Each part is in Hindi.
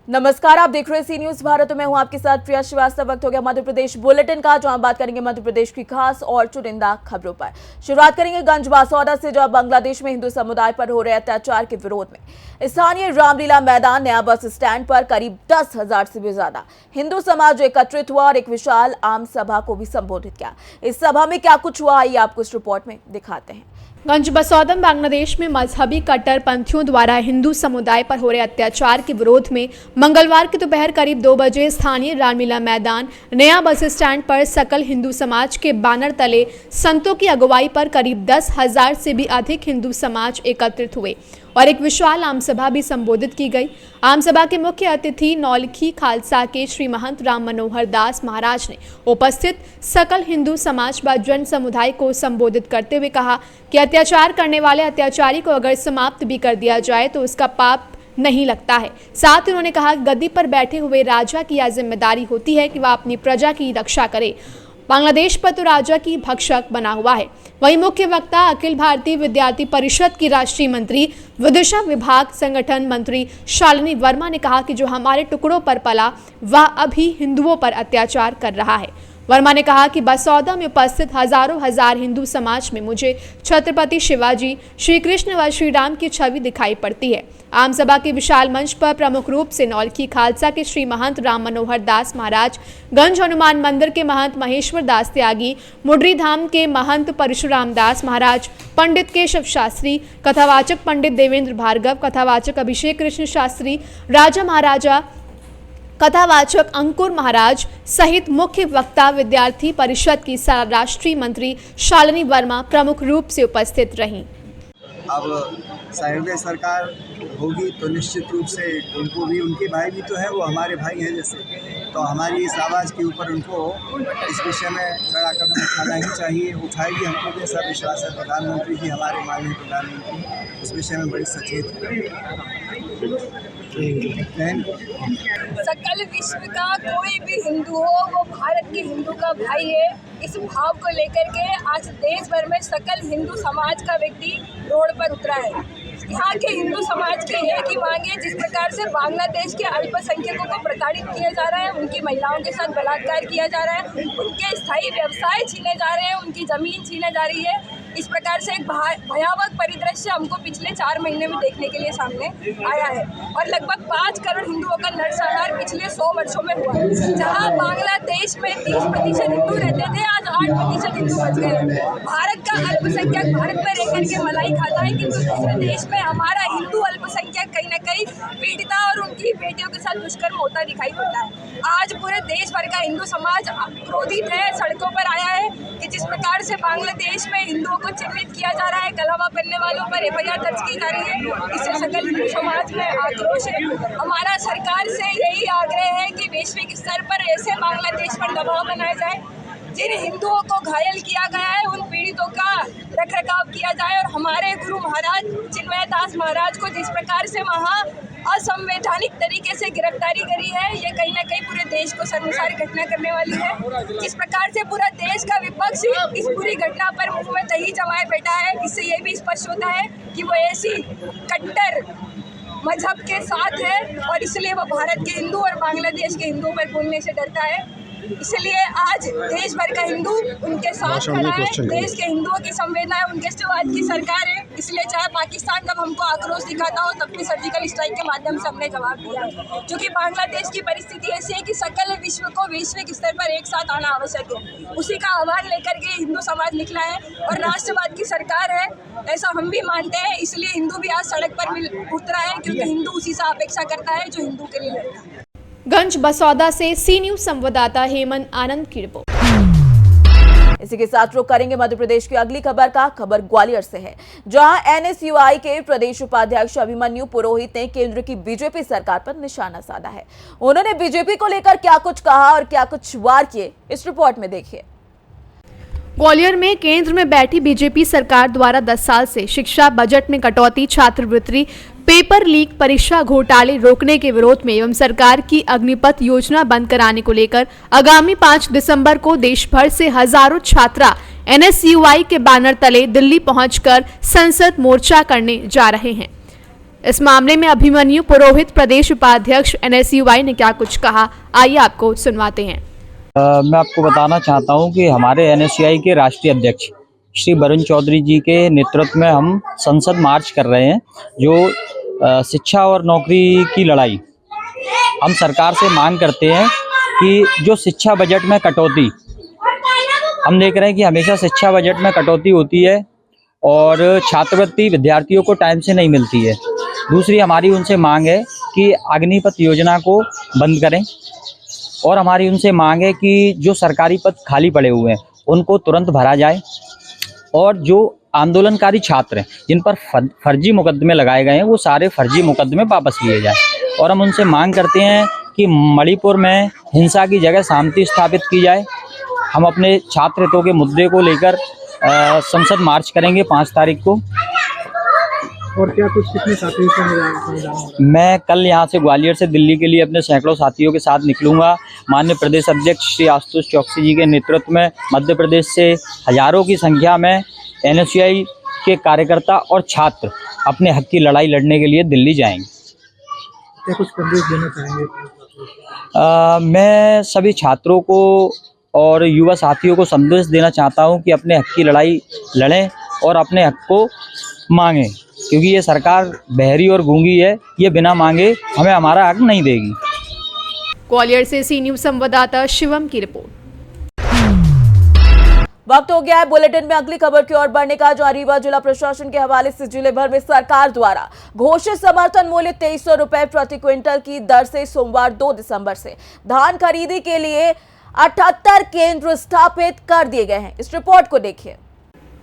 नमस्कार, आप देख रहे हैं सी न्यूज भारत। मैं हूं आपके साथ प्रिया श्रीवास्तव। वक्त हो गया मध्य प्रदेश बुलेटिन का, जहां बात करेंगे मध्य प्रदेश की खास और चुनिंदा खबरों पर। शुरुआत करेंगे गंज बासौदा से, जहां बांग्लादेश में हिंदू समुदाय पर हो रहे अत्याचार के विरोध में स्थानीय रामलीला मैदान नया बस स्टैंड पर करीब 10,000 से भी ज्यादा हिंदू समाज एकत्रित हुआ और एक विशाल आम सभा को भी संबोधित किया। इस सभा में क्या कुछ हुआ, आइए आपको इस रिपोर्ट में दिखाते हैं। गंज बसौदा बांग्लादेश में मजहबी कट्टरपंथियों द्वारा हिंदू समुदाय पर हो रहे अत्याचार के विरोध में मंगलवार की दोपहर करीब 2 बजे स्थानीय रामलीला मैदान नया बस स्टैंड पर सकल हिंदू समाज के बैनर तले संतों की अगुवाई पर करीब 10,000 से भी अधिक हिंदू समाज एकत्रित हुए और एक विशाल आमसभा भी संबोधित की गई। आमसभा के मुख्य अतिथि नौलखी खालसा के श्री महंत राम मनोहर दास महाराज ने उपस्थित सकल हिंदू समाज व जन समुदाय को संबोधित करते हुए कहा कि अत्याचार करने वाले अत्याचारी को अगर समाप्त भी कर दिया जाए तो उसका पाप नहीं लगता है। साथ ही उन्होंने कहा गद्दी पर बैठे हुए राजा की यह जिम्मेदारी होती है कि वह अपनी प्रजा की रक्षा करे। बांग्लादेश पर तो राजा की भक्षक बना हुआ है। वहीं मुख्य वक्ता अखिल भारतीय विद्यार्थी परिषद की राष्ट्रीय मंत्री विदिशा विभाग संगठन मंत्री शालिनी वर्मा ने कहा कि जो हमारे टुकड़ों पर पला वह अभी हिंदुओं पर अत्याचार कर रहा है। वर्मा ने कहा कि बसौदा में उपस्थित हजारों हजार हिंदू समाज में मुझे छत्रपति शिवाजी, श्री कृष्ण व श्री राम की छवि दिखाई पड़ती है। आमसभा के विशाल मंच पर प्रमुख रूप से नौलखी खालसा के श्री महंत राम मनोहर दास महाराज, गंज हनुमान मंदिर के महंत महेश्वर दास त्यागी, मुडरी धाम के महंत परशुराम दास महाराज, पंडित केशव शास्त्री, कथावाचक पंडित देवेंद्र भार्गव, कथावाचक अभिषेक कृष्ण शास्त्री, राजा महाराजा, कथावाचक अंकुर महाराज सहित मुख्य वक्ता विद्यार्थी परिषद की राष्ट्रीय मंत्री शालिनी वर्मा प्रमुख रूप से उपस्थित रहीं। अब सहयोगी सरकार होगी तो निश्चित रूप से उनको भी, उनके भाई भी तो है, वो हमारे भाई हैं जैसे, तो हमारी इस आवाज़ के ऊपर उनको इस विषय में कड़ा कदम उठाना ही चाहिए। उठाएगी, हमको भी ऐसा विश्वास है। प्रधानमंत्री जी, हमारे माननीय प्रधानमंत्री उस विषय में बड़ी सचेत है। सकल विश्व का कोई भी हिंदू हो वो भारत के हिंदू का भाई है। इस भाव को लेकर के आज देश भर में सकल हिंदू समाज का व्यक्ति रोड पर उतरा है। यहाँ के हिंदू समाज की एक ही मांग है, जिस प्रकार से बांग्लादेश के अल्पसंख्यकों को प्रताड़ित किया जा रहा है, उनकी महिलाओं के साथ बलात्कार किया जा रहा है, उनके स्थायी व्यवसाय छीने जा रहे हैं, उनकी जमीन छीने जा रही है। इस प्रकार से एक भयावह परिदृश्य हमको पिछले 4 महीने में देखने के लिए सामने आया है और लगभग 5 करोड़ हिंदुओं का नरसंहार पिछले 100 वर्षों में हुआ है। जहाँ बांग्लादेश में 30% हिंदू रहते थे, आज 8% हिंदू बच गए। भारत का अल्पसंख्यक भारत में रह करके मलाई खाता है, किंतु दूसरे देश में हमारा हिंदू अल्पसंख्यक कहीं न कहीं पीड़िता और उनकी बेटियों के साथ दुष्कर्म होता दिखाई पड़ता है। आज पूरे देश भर का हिंदू समाज क्रोधित है, सड़कों पर आया है कि जिस प्रकार से बांग्लादेश में हिंदुओं को चिन्हित किया जा रहा है, गलहवा करने वालों पर एफआईआर दर्ज की जा रही है। इससे सकल हिंदू समाज में आक्रोश है। हमारा सरकार से यही आग्रह है कि वैश्विक स्तर पर ऐसे बांग्लादेश पर दबाव बनाया जाए, जिन हिंदुओं को घायल किया गया है उन पीड़ितों का रखरखाव किया जाए और हमारे गुरु महाराज चिन्मय दास महाराज को जिस प्रकार से वहाँ असंवैधानिक तरीके से गिरफ्तारी करी है, ये कहीं ना कहीं पूरे देश को शर्मसार घटना करने वाली है। जिस प्रकार से पूरा देश का विपक्ष इस पूरी घटना पर मुंह में दही जमाए बैठा है, इससे ये भी स्पष्ट होता है कि वो ऐसी कट्टर मजहब के साथ है और इसलिए वो भारत के हिंदू और बांग्लादेश के हिंदुओं पर बोलने से डरता है। इसलिए आज देश भर का हिंदू उनके साथ खड़ा है। देश के हिंदुओं की संवेदना है, उनके आज की सरकार है। इसलिए चाहे पाकिस्तान जब हमको आक्रोश दिखाता हो तब भी सर्जिकल स्ट्राइक के माध्यम से हमने जवाब दिया है, क्योंकि बांग्लादेश की परिस्थिति ऐसी है कि सकल विश्व को वैश्विक स्तर पर एक साथ आना आवश्यक है। उसी का आह्वान लेकर के हिंदू समाज निकला है और राष्ट्रवाद की सरकार है, ऐसा हम भी मानते हैं। इसलिए हिंदू भी आज सड़क पर उतरा है, क्योंकि हिंदू उसी से अपेक्षा करता है जो हिंदू के लिए लड़ता है। गंज बसौदा से सी न्यूज संवाददाता हेमंत आनंद की रिपोर्ट। इसी के साथ रुख करेंगे मध्य प्रदेश की अगली खबर का। खबर ग्वालियर से है, जहां एनएसयूआई के प्रदेश उपाध्यक्ष अभिमन्यु पुरोहित ने केंद्र की बीजेपी सरकार पर निशाना साधा है। उन्होंने बीजेपी को लेकर क्या कुछ कहा और क्या कुछ वार किए, इस रिपोर्ट में देखिए। ग्वालियर में केंद्र में बैठी बीजेपी सरकार द्वारा 10 साल से शिक्षा बजट में कटौती, छात्रवृत्ति, पेपर लीक, परीक्षा घोटाले रोकने के विरोध में एवं सरकार की अग्निपथ योजना बंद कराने को लेकर आगामी 5 दिसंबर को देश भर से हजारों छात्रा एनएसयूआई के बैनर तले दिल्ली पहुंचकर संसद मोर्चा करने जा रहे हैं। इस मामले में अभिमन्यु पुरोहित प्रदेश उपाध्यक्ष NSUI ने क्या कुछ कहा, आइए आपको सुनवाते हैं। मैं आपको बताना चाहता हूं कि हमारे NSUI के राष्ट्रीय अध्यक्ष श्री वरुण चौधरी जी के नेतृत्व में हम संसद मार्च कर रहे हैं। जो शिक्षा और नौकरी की लड़ाई, हम सरकार से मांग करते हैं कि जो शिक्षा बजट में कटौती, हम देख रहे हैं कि हमेशा शिक्षा बजट में कटौती होती है और छात्रवृत्ति विद्यार्थियों को टाइम से नहीं मिलती है। दूसरी हमारी उनसे मांग है कि अग्निपथ योजना को बंद करें और हमारी उनसे मांग है कि जो सरकारी पद खाली पड़े हुए हैं उनको तुरंत भरा जाए और जो आंदोलनकारी छात्र हैं जिन पर फर्जी मुकदमे लगाए गए हैं वो सारे फर्जी मुकदमे वापस लिए जाए। और हम उनसे मांग करते हैं कि मणिपुर में हिंसा की जगह शांति स्थापित की जाए। हम अपने छात्र हितों के मुद्दे को लेकर संसद मार्च करेंगे 5 तारीख को। और क्या कुछ कितने साथियों से मिला? मैं कल यहाँ से ग्वालियर से दिल्ली के लिए अपने सैकड़ों साथियों के साथ निकलूंगा। माननीय प्रदेश अध्यक्ष श्री आशुतोष चौकसी जी के नेतृत्व में मध्य प्रदेश से हजारों की संख्या में NSUI के कार्यकर्ता और छात्र अपने हक की लड़ाई लड़ने के लिए दिल्ली जाएंगे। क्या कुछ संदेश देना चाहेंगे? मैं सभी छात्रों को और युवा साथियों को संदेश देना चाहता हूं कि अपने हक की लड़ाई लड़ें और अपने हक को मांगें, क्योंकि ये सरकार बहरी और गूंगी है, ये बिना मांगे हमें हमारा हक नहीं देगी। ग्वालियर से सी न्यूज संवाददाता शिवम की रिपोर्ट। वक्त हो गया है बुलेटिन में अगली खबर की ओर बढ़ने का, जो रीवा जिला प्रशासन के हवाले से जिले भर में सरकार द्वारा घोषित समर्थन मूल्य 2300 रुपए प्रति क्विंटल की दर से सोमवार 2 दिसंबर से धान खरीदी के लिए 78 केंद्र स्थापित कर दिए गए हैं। इस रिपोर्ट को देखिए।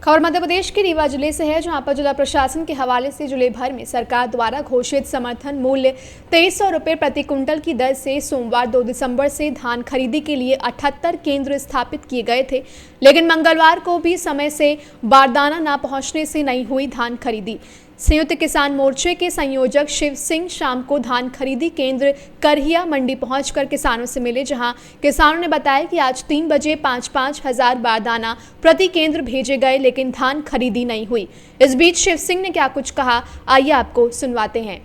खबर मध्य प्रदेश के रीवा जिले से है, जहां पर जिला प्रशासन के हवाले से जिले भर में सरकार द्वारा घोषित समर्थन मूल्य 2300 रुपए प्रति क्विंटल की दर से सोमवार 2 दिसंबर से धान खरीदी के लिए 78 केंद्र स्थापित किए गए थे, लेकिन मंगलवार को भी समय से बारदाना न पहुंचने से नहीं हुई धान खरीदी। संयुक्त किसान मोर्चे के संयोजक शिव सिंह शाम को धान खरीदी केंद्र करहिया मंडी पहुंचकर किसानों से मिले, जहां किसानों ने बताया कि आज 3 बजे 5-5 हजार बारदाना प्रति केंद्र भेजे गए, लेकिन धान खरीदी नहीं हुई। इस बीच शिव सिंह ने क्या कुछ कहा, आइए आपको सुनवाते हैं।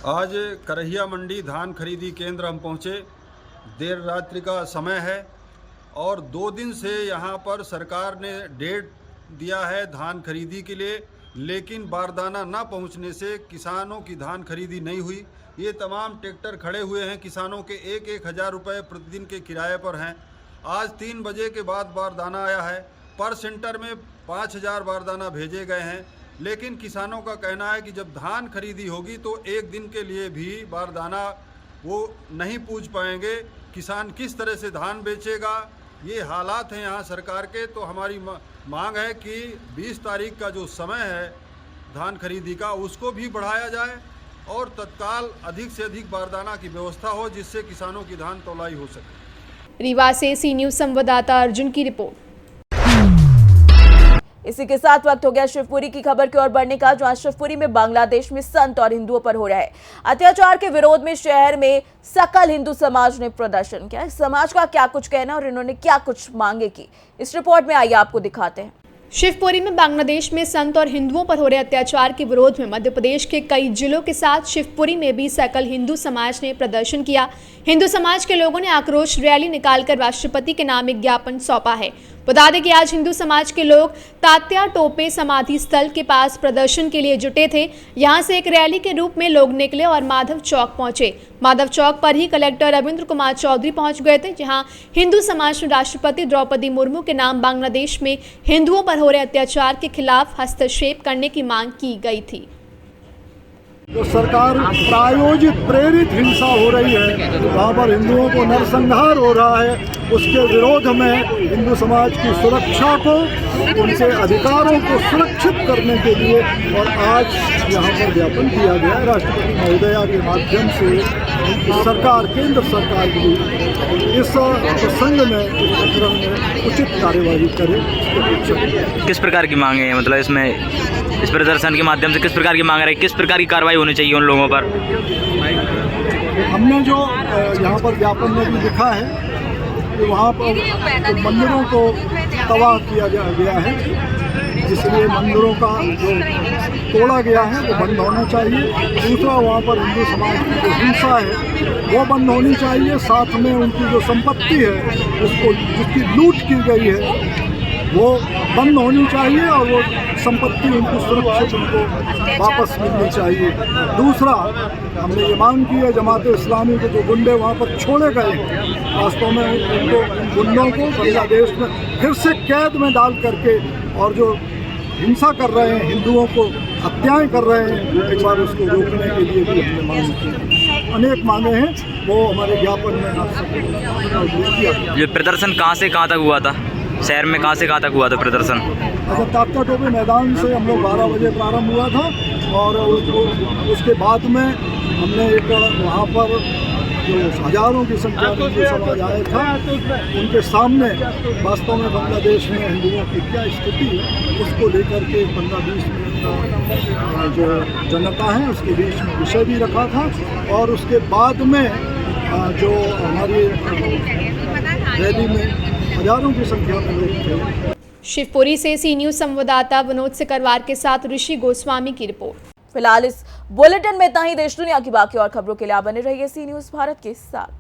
आज करहिया मंडी धान खरीदी केंद्र हम पहुंचे। देर रात्रि का समय है और 2 दिन से यहां पर सरकार ने डेट दिया है धान खरीदी के लिए, लेकिन बारदाना ना पहुंचने से किसानों की धान खरीदी नहीं हुई। ये तमाम ट्रैक्टर खड़े हुए हैं, किसानों के 1-1 हज़ार रुपये प्रतिदिन के किराए पर हैं। आज 3 बजे के बाद बारदाना आया है। पर सेंटर में 5000 बारदाना भेजे गए हैं, लेकिन किसानों का कहना है कि जब धान खरीदी होगी तो 1 दिन के लिए भी बारदाना वो नहीं पूछ पाएंगे। किसान किस तरह से धान बेचेगा, ये हालात हैं यहाँ सरकार के। तो हमारी मांग है कि 20 तारीख का जो समय है धान खरीदी का, उसको भी बढ़ाया जाए और तत्काल अधिक से अधिक बारदाना की व्यवस्था हो, जिससे किसानों की धान तौलाई हो सके। रीवा से सी न्यूज संवाददाता अर्जुन की रिपोर्ट। इसी के साथ वक्त हो गया शिवपुरी की खबर की ओर बढ़ने का, जो आज शिवपुरी में बांग्लादेश में संत और हिंदुओं पर हो रहा है अत्याचार के विरोध में शहर में सकल हिंदू समाज ने प्रदर्शन किया। इस समाज का क्या कुछ कहना और इन्होंने क्या कुछ मांगे की, इस रिपोर्ट में आइए आपको दिखाते हैं। शिवपुरी में बांग्लादेश में संत और हिंदुओं पर हो रहे अत्याचार के विरोध में मध्य प्रदेश के कई जिलों के साथ शिवपुरी में भी सकल हिंदू समाज ने प्रदर्शन किया। हिंदू समाज के लोगों ने आक्रोश रैली निकालकर राष्ट्रपति के नाम एक ज्ञापन सौंपा है। बता दें कि आज हिंदू समाज के लोग तात्या टोपे समाधि स्थल के पास प्रदर्शन के लिए जुटे थे। यहां से एक रैली के रूप में लोग निकले और माधव चौक पहुंचे। माधव चौक पर ही कलेक्टर रविंद्र कुमार चौधरी पहुंच गए थे, जहां हिंदू समाज ने राष्ट्रपति द्रौपदी मुर्मू के नाम बांग्लादेश में हिंदुओं पर हो रहे अत्याचार के खिलाफ हस्तक्षेप करने की मांग की गई थी। जो सरकार प्रायोजित प्रेरित हिंसा हो रही है, वहाँ पर हिंदुओं को नरसंहार हो रहा है, उसके विरोध में हिंदू समाज की सुरक्षा को, उनके अधिकारों को सुरक्षित करने के लिए और आज यहाँ पर ज्ञापन दिया गया है राष्ट्रपति महोदया के माध्यम से सरकार, केंद्र सरकार भी इस प्रसंग में, इस प्रकरण में उचित कार्यवाही करे। किस प्रकार की मांगे हैं, मतलब इसमें इस प्रदर्शन के माध्यम से किस प्रकार की मांग रही है, किस प्रकार की कार्रवाई होनी चाहिए उन लोगों पर? हमने जो यहाँ पर ज्ञापन में भी लिखा है कि वहाँ पर मंदिरों को तबाह किया गया है, इसलिए मंदिरों का जो तोड़ा गया है वो बंद होना चाहिए। दूसरा, वहाँ पर हिंदू समाज की जो हिंसा है वो बंद होनी चाहिए। साथ में उनकी जो संपत्ति है उसको जिसकी लूट की गई है वो बंद होनी चाहिए और वो संपत्ति उनको सुरक्षित उनको वापस मिलनी चाहिए। दूसरा, हमने ये मांग की है जमात इस्लामी के जो गुंडे वहाँ पर छोड़े गए हैं, वास्तव में उनको उन गुंडों को बांग्लादेश में फिर से कैद में डाल करके और जो हिंसा कर रहे हैं, हिंदुओं को हत्याएं कर रहे हैं, एक बार उसको रोकने के लिए भी हमने मांग की। अनेक मांगे हैं, वो हमारे ज्ञापन में आप सबको किया। ये प्रदर्शन कहाँ से कहाँ तक हुआ था? शहर में कहाँ से कहाँ तक हुआ था प्रदर्शन? अच्छा, तात्या टोपे मैदान से हम लोग 12 बजे प्रारंभ हुआ था और उसके बाद में हमने एक वहाँ पर जो हजारों की संख्या में हिंदू समाज आया था उनके सामने वास्तव में बांग्लादेश में हिंदुओं की क्या स्थिति उसको लेकर के 15-20 मिनट का जो जनता है उसके बीच में विषय भी रखा था। और उसके बाद में जो हमारी रैली में हजारों की संख्या में लोग थे। शिवपुरी से सी न्यूज संवाददाता विनोद सिकरवार के साथ ऋषि गोस्वामी की रिपोर्ट। फिलहाल इस बुलेटिन में इतना ही। देश दुनिया की बाकी और खबरों के लिए आप बने रहिए सी न्यूज भारत के साथ।